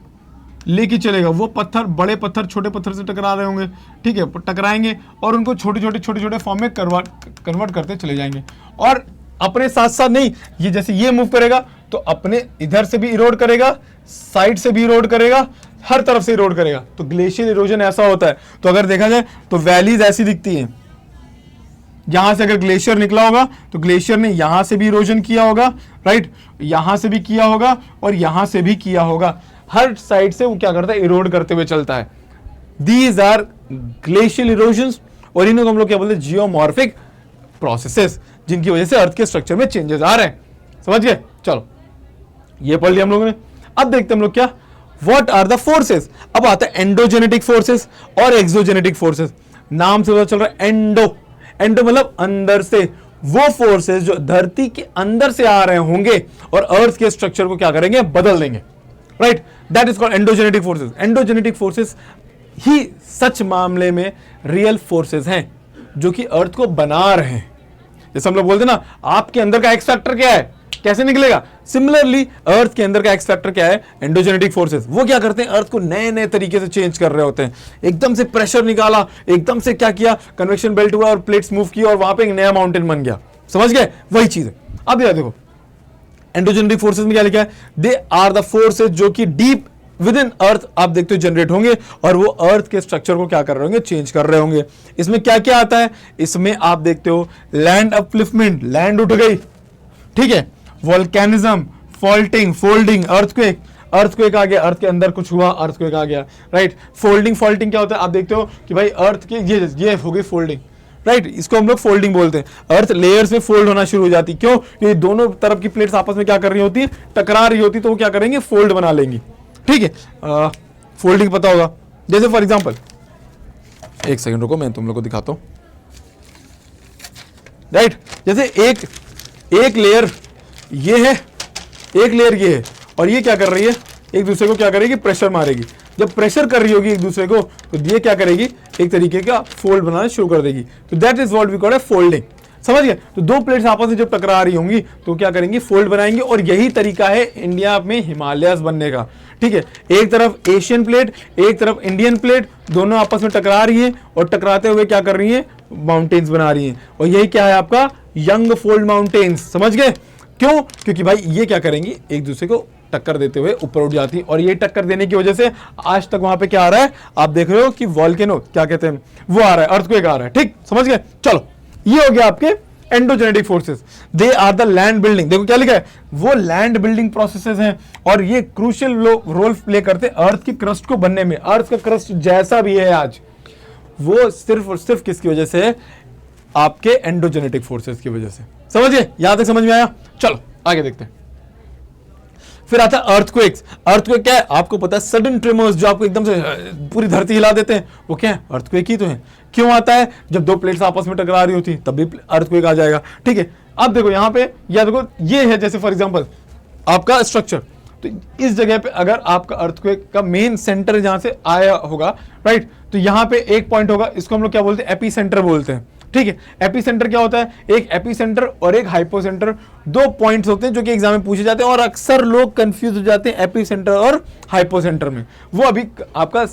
लेके चलेगा। वो पत्थर, बड़े पत्थर छोटे पत्थर से टकरा रहे होंगे, ठीक है, टकराएंगे और उनको छोटे छोटे फॉर्म में कन्वर्ट करते चले जाएंगे। और अपने साथ साथ नहीं, ये जैसे ये मूव करेगा तो अपने इधर से भी इरोड करेगा, साइड से भी इरोड करेगा, हर तरफ से इरोड करेगा। तो ग्लेशियर इरोजन ऐसा होता है। तो अगर देखा जाए तो वैलीज ऐसी दिखती हैं, यहां से अगर ग्लेशियर निकला होगा तो ग्लेशियर ने यहां से भी इरोजन किया होगा, राइट, यहां से भी किया होगा और यहां से भी किया होगा, हर साइड से वो क्या करता है, इरोड करते हुए चलता है। दीज आर ग्लेशियल इरोजन्स, और इन्हें हम लोग क्या बोलते हैं, जियोमॉर्फिक प्रोसेसेस, जिनकी वजह से अर्थ के स्ट्रक्चर में चेंजेस आ रहे हैं। समझ गए? चलो ये पढ़ लिया हम लोगों ने। अब देखते हैं हम लोग क्या, व्हाट आर द फोर्सेस। अब आता है एंडोजेनेटिक फोर्सेस और एक्सोजेनेटिक फोर्सेस। नाम से पता चल रहा है एंडो, एंडो मतलब अंदर से, वो फोर्सेस जो धरती के अंदर से आ रहे होंगे और अर्थ के स्ट्रक्चर को क्या करेंगे, बदल देंगे, right, that is called endogenetic forces. Endogenetic forces ही सच मामले में रियल फोर्सेस हैं जो कि अर्थ को बना रहे हैं। जैसे हम लोग बोलते हैं ना, आपके अंदर का एक्स फैक्टर क्या है, कैसे निकलेगा, सिमिलरली अर्थ के अंदर का एक्स फैक्टर क्या है, एंडोजेनेटिक फोर्सेस। वो क्या करते हैं, अर्थ को नए नए तरीके से चेंज कर रहे होते हैं। एकदम से प्रेशर निकाला, एकदम से क्या किया, कन्वेक्शन बेल्ट हुआ और प्लेट्स मूव की और वहां पे एक नया माउंटेन बन गया। समझ गए, वही चीज है। अब यार देखो एंडोजेनेटिक फोर्सेस में क्या लिखा है, दे आर द फोर्सेस जो कि डीप विद इन अर्थ आप देखते हो जनरेट होंगे और वो अर्थ के स्ट्रक्चर को क्या कर रहे होंगे, चेंज कर रहे होंगे। इसमें क्या क्या आता है, इसमें आप देखते हो लैंड अपलिफ्टमेंट, लैंड उठ गई, ठीक है, volcanism, faulting, folding, earthquake, earthquake आ गया, अर्थ के अंदर कुछ हुआ, अर्थक्वेक आ गया, राइट। फोल्डिंग, फॉल्टिंग क्या होता है, आप देखते हो कि भाई अर्थ के ये हो गई फोल्डिंग, राइट, इसको हम लोग फोल्डिंग बोलते हैं। अर्थ लेयर्स में फोल्ड होना शुरू हो जाती, क्यों, ये दोनों तरफ की प्लेट्स आपस में क्या कर रही होती है, टकरा रही होती, तो वो क्या करेंगे, फोल्ड बना लेंगी, ठीक है। फोल्डिंग पता होगा, जैसे फॉर एग्जांपल, एक सेकंड रुको मैं तुम लोग को दिखाता हूं, राइट, जैसे एक लेयर ये है, एक लेयर ये है, और ये क्या कर रही है, एक दूसरे को क्या करेगी, प्रेशर मारेगी। जब प्रेशर कर रही होगी एक दूसरे को तो ये क्या करेगी, एक तरीके का फोल्ड बनाना शुरू कर देगी। तो that is what we call a folding. समझ गए? तो दो प्लेट्स आपस में जब टकरा रही होंगी तो क्या करेंगी, फोल्ड बनाएंगे, और यही तरीका है इंडिया में हिमालयस बनने का, ठीक है। एक तरफ एशियन प्लेट, एक तरफ इंडियन प्लेट, दोनों आपस में टकरा रही हैं और टकराते हुए क्या कर रही हैं, माउंटेन्स बना रही हैं, और यही क्या है आपका यंग फोल्ड माउंटेन्स। समझ गए? क्यों? क्योंकि भाई ये क्या करेंगी, एक दूसरे को टक्कर देते हुए ऊपर उठ जाती है, और ये टक्कर देने की वजह से आज तक वहां पे क्या आ रहा है, आप देख रहे हो कि वॉल्केनो क्या कहते हैं, वो आ रहा है, अर्थक्वेक आ रहा है, ठीक, समझ गए? चलो ये हो गया आपके endogenetic forces. They are the land building, देखो क्या लिखा है, वो लैंड बिल्डिंग प्रोसेसेस हैं, और ये क्रूशियल रोल प्ले करते हैं अर्थ की क्रस्ट को बनने में। अर्थ का क्रस्ट जैसा भी है आज, वो सिर्फ और सिर्फ किसकी वजह से है, आपके एंडोजेनेटिक फोर्सेस की वजह से। समझिए, यहां तक समझ में आया? चलो आगे देखते हैं। फिर आता है अर्थक्वेक्स। अर्थक्वेक क्या है, आपको पता है, सडन ट्रेमर्स जो आपको एकदम से पूरी धरती हिला देते हैं, वो क्या है, अर्थक्वेक ही तो है। क्यों आता है, जब दो प्लेट्स आपस में टकरा रही होती तब भी अर्थक्वेक आ जाएगा, ठीक है। अब देखो यहां पे, या देखो ये है, जैसे फॉर एग्जांपल आपका स्ट्रक्चर, तो इस जगह पे अगर आपका अर्थक्वेक का मेन सेंटर जहां से आया होगा, राइट, तो यहां पे एक पॉइंट होगा, इसको हम लोग क्या बोलते हैं, एपी सेंटर बोलते हैं। ठीक है, एपी सेंटर क्या होता है, एक एपी सेंटर और एक हाइपोसेंटर, दो पॉइंट्स होते हैं जो कि एग्जाम में पूछे जाते हैं और अक्सर लोग कंफ्यूज हो जाते हैं एपी सेंटर और हाइपोसेंटर में। वो अभी आपका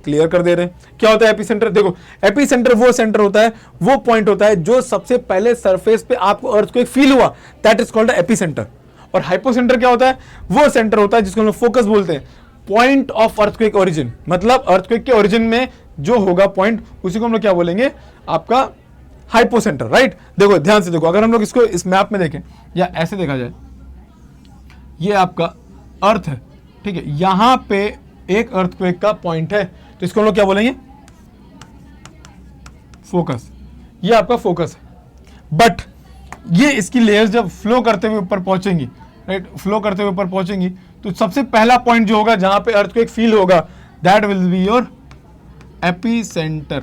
क्लियर कर दे रहे हैं। क्या होता है एपी सेंटर? देखो, एपी सेंटर वो सेंटर होता है, वो पॉइंट होता है जो सबसे पहले सरफेस पे आपको अर्थक्वेक फील हुआ, that is called AP centre. और हाइपोसेंटर क्या होता है? वो सेंटर होता है जिसको हम लोग फोकस बोलते हैं, पॉइंट ऑफ अर्थक्वेक ओरिजिन। मतलब अर्थक्वेक के ओरिजिन में जो होगा पॉइंट, उसी को हम लोग क्या बोलेंगे, आपका हाइपोसेंटर, राइट। देखो ध्यान से देखो, अगर हम लोग इसको इस मैप में देखें या ऐसे देखा जाए, ये आपका अर्थ है, ठीक है, यहां पे एक अर्थक्वेक का पॉइंट है, तो इसको हम लोग क्या बोलेंगे, फोकस। ये आपका फोकस है। बट ये इसकी लेयर्स जब फ्लो करते हुए ऊपर पहुंचेंगी, राइट, फ्लो करते हुए ऊपर पहुंचेंगी, तो सबसे पहला पॉइंट जो होगा जहां पे अर्थक्वेक फील होगा, that will be your AP centre.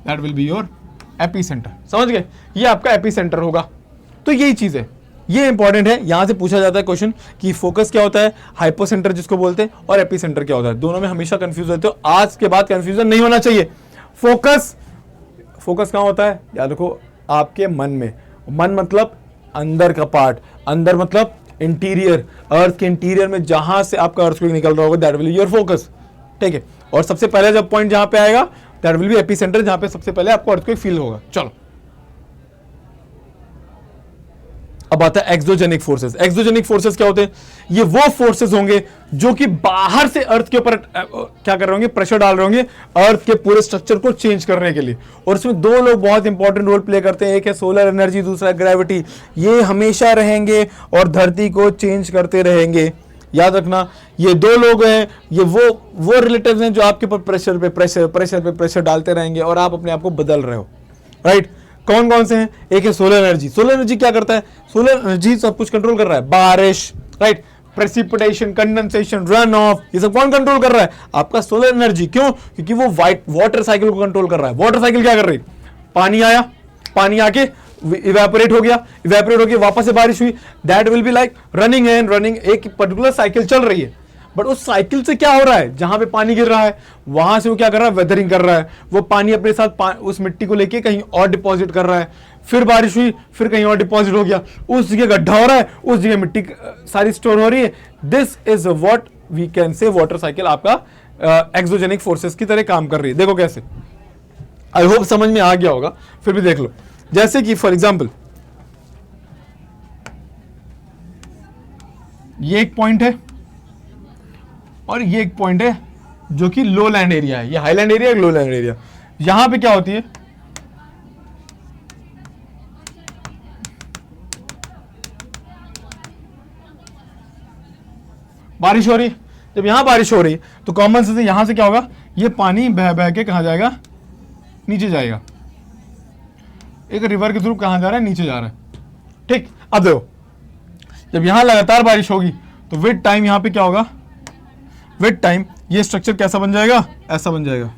That will be your AP centre. समझ गए? ये आपका एपी सेंटर होगा। तो यही चीज है, ये इंपॉर्टेंट है। यहां से पूछा जाता है क्वेश्चन कि फोकस क्या होता है, हाइपोसेंटर जिसको बोलते हैं, और एपी सेंटर क्या होता है। दोनों में हमेशा कंफ्यूज होते हो, आज के बाद कंफ्यूजन नहीं होना चाहिए। फोकस कहां होता है? याद रखो, आपके मन में। मन मतलब अंदर का पार्ट, अंदर मतलब इंटीरियर, अर्थ के इंटीरियर में जहां से आपका अर्थक्वेक निकल रहा होगा, that will be your focus. ठीक है, और सबसे पहले जब पॉइंट जहां पे आएगा, that will B AP centre, जहां पे सबसे पहले आपको अर्थक्वेक फील होगा। चलो, अब आता है एक्सोजेनिक फोर्सेस। एक्सोजेनिक फोर्सेस क्या होते हैं? ये वो फोर्सेस होंगे जो कि बाहर से अर्थ के ऊपर क्या कर रहे होंगे, प्रेशर डाल रहे होंगे अर्थ के पूरे स्ट्रक्चर को चेंज करने के लिए। और इसमें दो लोग बहुत इंपॉर्टेंट रोल प्ले करते हैं, एक है सोलर एनर्जी, दूसरा ग्रेविटी। ये हमेशा रहेंगे और धरती को चेंज करते रहेंगे। याद रखना, ये दो लोग हैं, ये वो रिलेटिव्स हैं जो आपके ऊपर प्रेशर डालते रहेंगे और आप अपने आप को बदल रहे हो, राइट। कौन कौन से हैं? एक है सोलर एनर्जी। सोलर एनर्जी क्या करता है? सोलर एनर्जी सब कुछ कंट्रोल कर रहा है, बारिश, right, precipitation, condensation, run of, ये सब कौन कंट्रोल कर रहा है? आपका सोलर एनर्जी। क्यों? क्योंकि वो वाटर साइकिल को कंट्रोल कर रहा है। वाटर साइकिल क्या कर रही है? पानी आया, पानी आके इवेपोरेट हो गया, इवेपोरेट होकर वापस से बारिश हुई, that will be like running and running. एक पर्टिकुलर साइकिल चल रही है, बट उस साइकिल से क्या हो रहा है, जहां पे पानी गिर रहा है वहां से वो क्या कर रहा है, वेदरिंग कर रहा है। वो पानी अपने साथ उस मिट्टी को लेके कहीं और डिपॉजिट कर रहा है, फिर बारिश हुई, फिर कहीं और डिपॉजिट हो गया, उस जगह गड्ढा हो रहा है, उस जगह मिट्टी सारी स्टोर हो रही है। This is what we can say water cycle आपका एक्सोजेनिक फोर्सेस की तरह काम कर रही है। देखो कैसे, आई होप समझ में आ गया होगा, फिर भी देख लो। जैसे कि फॉर एग्जाम्पल ये एक पॉइंट है और ये एक पॉइंट है जो कि लो लैंड एरिया है। ये हाईलैंड एरिया, लो लैंड एरिया। यहां पे क्या होती है, बारिश हो रही। जब यहां बारिश हो रही तो कॉमन सेंस यहां से क्या होगा, ये पानी बह बह के कहां जाएगा, नीचे जाएगा। एक रिवर के थ्रू कहां जा रहा है, नीचे जा रहा है। ठीक, अब देखो, जब यहां लगातार बारिश होगी तो विद टाइम यहां पे क्या होगा, विद टाइम ये स्ट्रक्चर कैसा बन जाएगा, ऐसा बन जाएगा।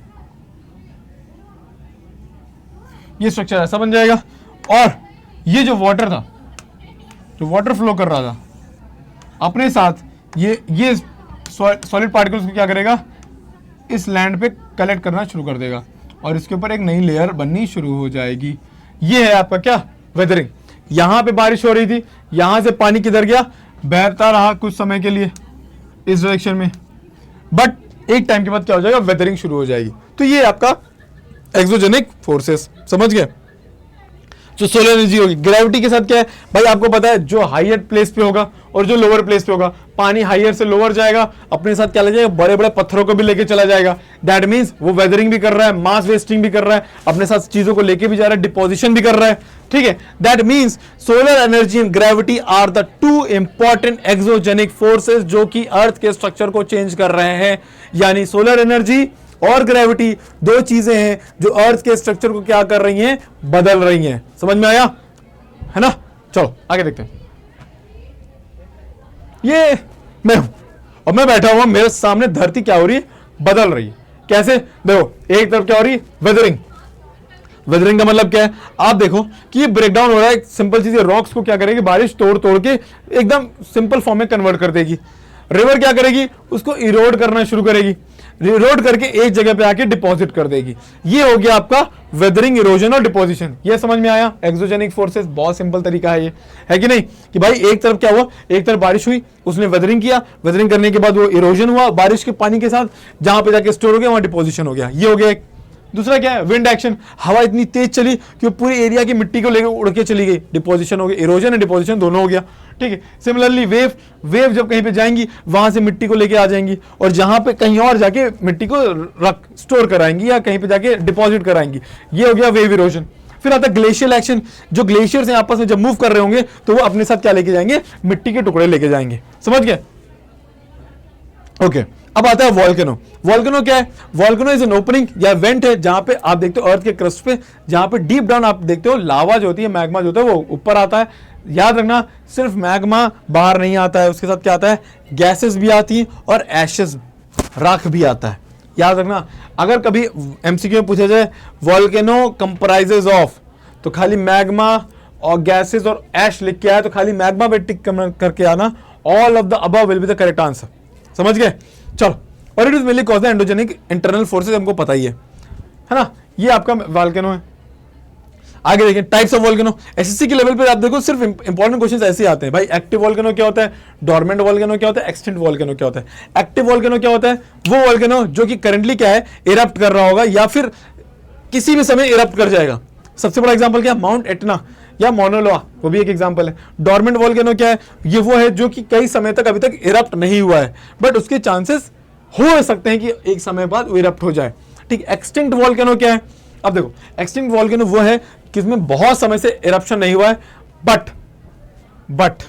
ये स्ट्रक्चर ऐसा बन जाएगा और ये जो वाटर था, जो वाटर फ्लो कर रहा था, अपने साथ ये सॉलिड पार्टिकल्स को क्या करेगा, इस लैंड पे कलेक्ट करना शुरू कर देगा और इसके ऊपर एक नई लेयर बननी शुरू हो जाएगी। ये है आपका क्या, वेदरिंग। यहां पे बारिश हो रही थी, यहां से पानी किधर गया, बहता रहा कुछ समय के लिए इस डायरेक्शन में, बट एक टाइम के बाद क्या हो जाएगा, वेदरिंग शुरू हो जाएगी। तो ये आपका एक्सोजेनिक फोर्सेस, समझ गए। जो सोलर एनर्जी होगी, ग्रेविटी के साथ क्या है भाई, आपको पता है, जो हायर प्लेस पे होगा और जो लोअर प्लेस पे होगा, पानी हायर से लोअर जाएगा, अपने साथ क्या ले जाएगा, बड़े बड़े पत्थरों को भी लेके चला जाएगा। दैट मींस वो वेदरिंग भी कर रहा है, मास वेस्टिंग भी कर रहा है, अपने साथ चीजों को लेके भी जा रहा है, डिपोजिशन भी कर रहा है। ठीक है, that means solar energy and gravity are the two important exogenic forces जो कि अर्थ के स्ट्रक्चर को चेंज कर रहे हैं। यानी सोलर एनर्जी और ग्रेविटी दो चीजें हैं जो अर्थ के स्ट्रक्चर को क्या कर रही हैं, बदल रही हैं। समझ में आया है ना? चलो आगे देखते हैं। ये मैं हूं और मैं बैठा हुआ, मेरे सामने धरती क्या हो रही है, बदल रही है। कैसे? देखो, एक तरफ क्या हो रही है, वेदरिंग। वेदरिंग का मतलब क्या है, आप देखो कि ये ब्रेकडाउन हो रहा है। एक सिंपल चीज है, रॉक्स को क्या करेगी, बारिश तोड़ तोड़ के एकदम सिंपल फॉर्म में कन्वर्ट कर देगी। रिवर क्या करेगी, उसको इरोड करना शुरू करेगी, इरोड करके एक जगह पे आके डिपॉजिट कर देगी। ये हो गया आपका वेदरिंग, इरोजन और डिपोजिशन। ये समझ में आया? एक्सोजेनिक फोर्सेस, बहुत सिंपल तरीका है ये, है कि नहीं? कि भाई एक तरफ क्या हुआ, एक तरफ बारिश हुई, उसने वेदरिंग किया, वेदरिंग करने के बाद वो इरोजन हुआ बारिश के पानी के साथ, जहां पे जाके स्टोर हो गया वहां डिपोजिशन हो गया। ये हो गया एक। दूसरा क्या है, विंड एक्शन, हवा इतनी तेज चली कि वो पूरी एरिया की मिट्टी को लेकर उड़ के चली गई, डिपोजिशन हो गया, इरोजन एंड डिपोजिशन दोनों हो गया। ठीक है। सिमिलरली वेव, वेव जब कहीं पे जाएंगी वहां से मिट्टी को लेके आ जाएंगी और जहां पे कहीं और जाके मिट्टी को रख स्टोर कराएंगी या कहीं पे जाके डिपॉजिट कराएंगी। ये हो गया वेव इरोजन। फिर आता है ग्लेशियल एक्शन, जो ग्लेशियर्स हैं आपस में जब मूव कर रहे होंगे तो वो अपने साथ क्या लेके जाएंगे, मिट्टी के टुकड़े लेके जाएंगे। समझ गए? ओके। अब आता है वॉल्केनो। वॉल्केनो क्या है? वॉल्केनो इज एन ओपनिंग या वेंट है जहां पे आप देखते हो अर्थ के क्रस्ट पे, जहां पे डीप डाउन आप देखते हो लावा जो होती है, मैग्मा जो होता है वो ऊपर आता है। याद रखना, सिर्फ मैग्मा बाहर नहीं आता है, उसके साथ क्या आता है, गैसेस भी आती हैं और एशेस, राख भी आता है। याद रखना, अगर कभी एमसीक्यू में पूछा जाए वॉल्केनो कंप्राइजेज ऑफ, तो खाली मैग्मा और गैसेस और एश लिख के आया तो खाली मैग्मा पे टिक करके आना, all of the above will be the correct answer. समझ गए? चलो। और it is mainly cause the endogenic internal forces, हमको पता ही है ना? ये आपका वॉल्केनो है। आगे देखिए टाइप्स ऑफ वॉल्केनो। एसएससी के लेवल पे आप देखो सिर्फ इंपॉर्टेंट क्वेश्चंस ऐसे आते हैं भाई। एक्टिव वॉल्केनो क्या होता है, डोरमेंट वॉल्केनो क्या होता है, एक्सटिंक्ट वॉल्केनो क्या होता है। एक्टिव वॉल्केनो क्या होता है, वो वॉल्केनो जो कि करंटली क्या है, इरप्ट कर रहा होगा या फिर किसी भी समय इरप्ट कर जाएगा। सबसे बड़ा एग्जांपल क्या है, माउंट एटना या मोना लोआ, वो भी एक एग्जांपल है। डोरमेंट वॉल्केनो क्या है, ये वो है जो कि कई समय तक अभी तक इरप्ट नहीं हुआ है, बट उसके चांसेस हो सकते हैं कि एक समय बाद वो इरप्ट हो जाए। ठीक। एक्सटिंक्ट वॉल्केनो क्या है, अब देखो एक्सटिंक्ट वॉल्केनो वो है कि इसमें बहुत समय से इरप्शन नहीं हुआ है, बट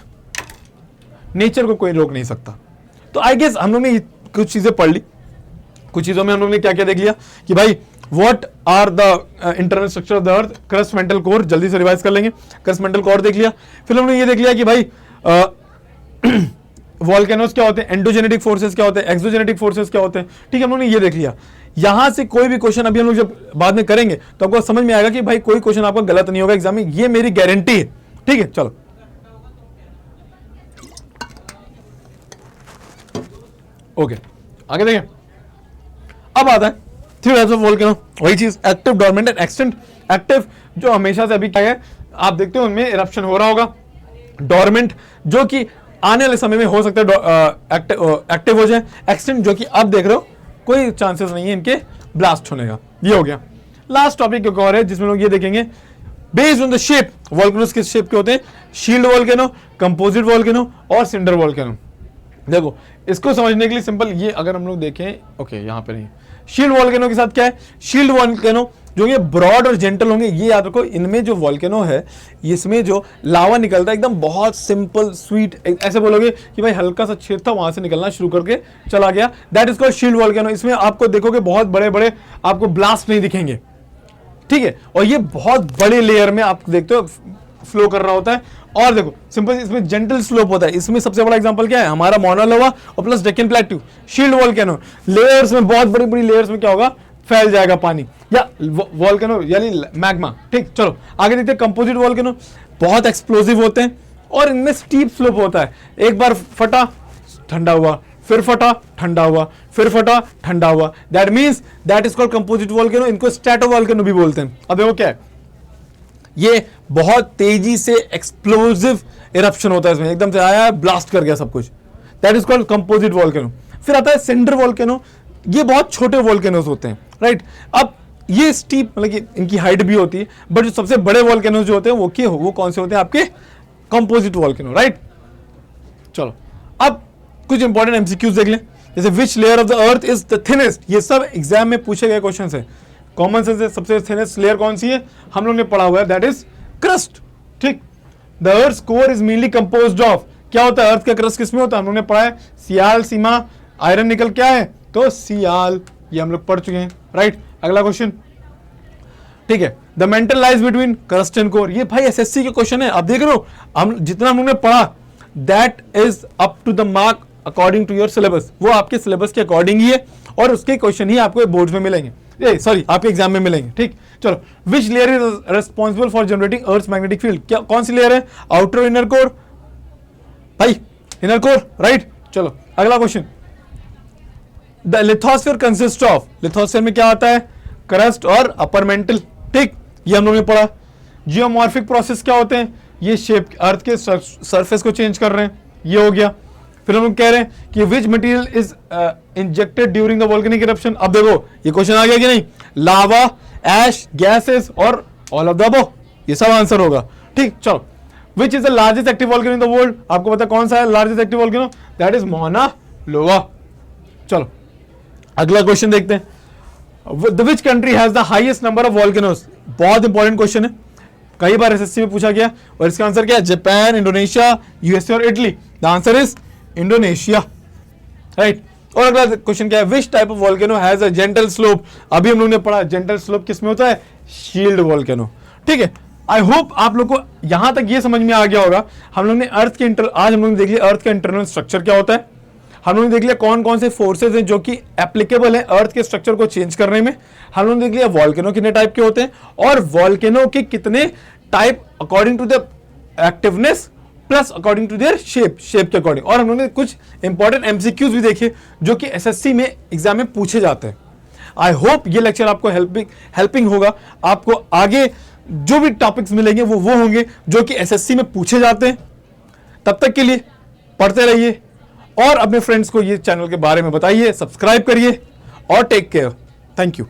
नेचर को कोई रोक नहीं सकता। तो आई गेस हम लोग ने कुछ चीजें पढ़ ली, कुछ चीजों में हम लोग ने क्या क्या देख लिया कि भाई what are the internal structure of the earth, crust mantle core, जल्दी से रिवाइज कर लेंगे। क्रस्ट मेंटल कोर देख लिया, फिर हमने ये देख लिया कि भाई वॉल्केनोस क्या होते हैं, एंडोजेनेटिक फोर्सेस क्या होते हैं, एक्सोजेनेटिक फोर्सेस क्या होते हैं। ठीक है, हम लोगों ने ये देख लिया। यहां से कोई भी क्वेश्चन अभी हम लोग जब बाद में करेंगे तो आपको समझ में आएगा कि भाई कोई क्वेश्चन आपका गलत नहीं होगा एग्जाम में, ये मेरी गारंटी है। ठीक है, चलो ओके आगे देखें। अब आता है थ्री टाइप्स ऑफ वोल्केनो, वही चीज active, dormant and extinct. Active जो हमेशा से अभी क्या है आप देखते हो उनमें इरप्शन हो रहा होगा। डोरमेंट जो कि आने वाले समय में हो सकता है एक्टिव हो जाए। एक्सटिंक्ट जो कि आप देख रहे हो कोई चांसेस नहीं है इनके ब्लास्ट होने का। ये हो गया। लास्ट टॉपिक एक और है जिसमें लोग ये देखेंगे based on the shape, volcanoes किस शेप के होते हैं, शील्ड वोल्केनो, कंपोजिट वोल्केनो और सिंडर वोल्केनो। देखो इसको समझने के लिए सिंपल ये अगर हम लोग देखें, ओके यहां पे नहीं, शील्ड वोल्केनो के साथ क्या है, शील्ड वोल्केनो जो ये ब्रॉड और जेंटल होंगे, ये याद रखो इनमें जो वोल्केनो है इसमें जो लावा निकलता है एकदम बहुत सिंपल स्वीट, ऐसे बोलोगे कि भाई हल्का सा छेद था वहां से निकलना शुरू करके चला गया, that is called shield volcano. इसमें आपको देखोगे बहुत बड़े बड़े आपको ब्लास्ट नहीं दिखेंगे, ठीक है, और ये बहुत बड़े लेयर में आप देखते हो फ्लो कर रहा होता है। और देखो सिंपल इसमें जेंटल स्लोप होता है। इसमें सबसे बड़ा एग्जांपल क्या है, हमारा मोना लोआ और plus Deccan plateau. Shield volcano layers में, बहुत बड़ी बड़ी लेयर्स में क्या होगा, फैल जाएगा पानी, या वोल्केनो यानी मैग्मा। ठीक, चलो आगे देखते हैं कंपोजिट वोल्केनो। बहुत एक्सप्लोसिव होते हैं और इनमें स्टीप स्लोप होता है। एक बार फटा ठंडा हुआ, फिर फटा ठंडा हुआ, फिर फटा ठंडा हुआ, that means that is called composite volcano. इनको स्ट्रैटो वोल्केनो भी बोलते हैं। अब देखो क्या है, ये बहुत तेजी से एक्सप्लोसिव इरप्शन होता है, इसमें एकदम से आया ब्लास्ट कर गया सब कुछ, that is called composite volcano. फिर आता है सिंडर वोल्केनो, ये बहुत छोटे वोल्केनोस होते हैं, राइट। अब ये स्टीप मतलब कि इनकी हाइट भी होती है, बट जो सबसे बड़े वोल्केनोस जो होते हैं वो कौन से होते हैं, आपके कंपोजिट वोल्केनो, राइट। चलो अब कुछ इंपॉर्टेंट एमसीक्यूज देख लें, जैसे which layer of the earth is the thinnest. ये सब एग्जाम में पूछे गए क्वेश्चन है, कॉमन सेंस है। सबसे थिनेस्ट लेयर कौन सी है, हम लोग ने पढ़ा हुआ है, दैट इज क्रस्ट। ठीक, the earth core is mainly composed of, क्या होता है अर्थ का क्रस्ट किसमें होता है, हम लोग ने पढ़ा है सियाल, सीमा, आयरन, निकल, क्या है तो सियाल, ये हम लोग पढ़ चुके हैं, राइट। अगला क्वेश्चन, ठीक है, the mental lies between crust and core. ये भाई एसएससी के क्वेश्चन है, आप देख रहे हो हम जितना हम लोग ने पढ़ा that is up to the mark according to your syllabus, वो आपके सिलेबस के अकॉर्डिंग ही है और उसके क्वेश्चन ही आपको बोर्ड में मिलेंगे, सॉरी आपके एग्जाम में मिलेंगे। ठीक, चलो which layer is responsible for generating earth magnetic field, क्या कौन सी लेयर है, आउटर इनर कोर, भाई इनर कोर, राइट। चलो अगला question, the lithosphere consist of, lithosphere में क्या आता है, क्रस्ट और अपर मेंटल, ठीक, ये हम लोगों ने पढ़ा। जियोमॉर्फिक प्रोसेस क्या होते हैं, ये शेप अर्थ के सरफेस को चेंज कर रहे हैं, ये हो गया। फिर हम लोग कह रहे हैं कि which material is injected during the volcanic eruption. अब देखो ये क्वेश्चन आ गया कि नहीं, लावा, एश, गैसेस और ऑल ऑफ द अबव, ये सब आंसर होगा, ठीक। चलो, which is the largest active volcano in the world, आपको पता कौन सा है largest active volcano, that is मौना लोआ। चलो अगला क्वेश्चन देखते हैं, the which country has the highest number of volcanoes, बहुत इंपॉर्टेंट क्वेश्चन है, कई बार एसएससी में पूछा गया, और इसका आंसर क्या है, जापान, इंडोनेशिया, यूएसए और Italy. The answer is Indonesia, right. और अगला क्वेश्चन क्या है, which type of volcano has a gentle slope, अभी हम लोग ने पढ़ा जेंटल स्लोप किस में होता है, शील्ड वोल्केनो, ठीक है। आई होप आप लोग को यहां तक ये समझ में आ गया होगा। हम लोग ने अर्थ के आज हम लोग ने देख लिया अर्थ का इंटरनल स्ट्रक्चर क्या होता है, हम लोग ने देख लिया कौन कौन से फोर्सेज हैं जो कि एप्लीकेबल है अर्थ के स्ट्रक्चर को चेंज करने में, हम लोग ने देख लिया वोल्केनो कितने टाइप के होते हैं और वोल्केनो के कितने type according to the activeness plus according to their shape के अकॉर्डिंग। और हम लोगों ने कुछ इंपॉर्टेंट एमसीक्यूज भी देखे जो कि एसएससी में एग्जाम में पूछे जाते हैं। आई होप ये लेक्चर आपको हेल्पिंग होगा, आपको आगे जो भी टॉपिक्स मिलेंगे वो होंगे जो कि एसएससी में पूछे जाते हैं। तब तक के लिए पढ़ते रहिए और अपने फ्रेंड्स को ये चैनल के बारे में बताइए, सब्सक्राइब करिए और टेक केयर। Thank you.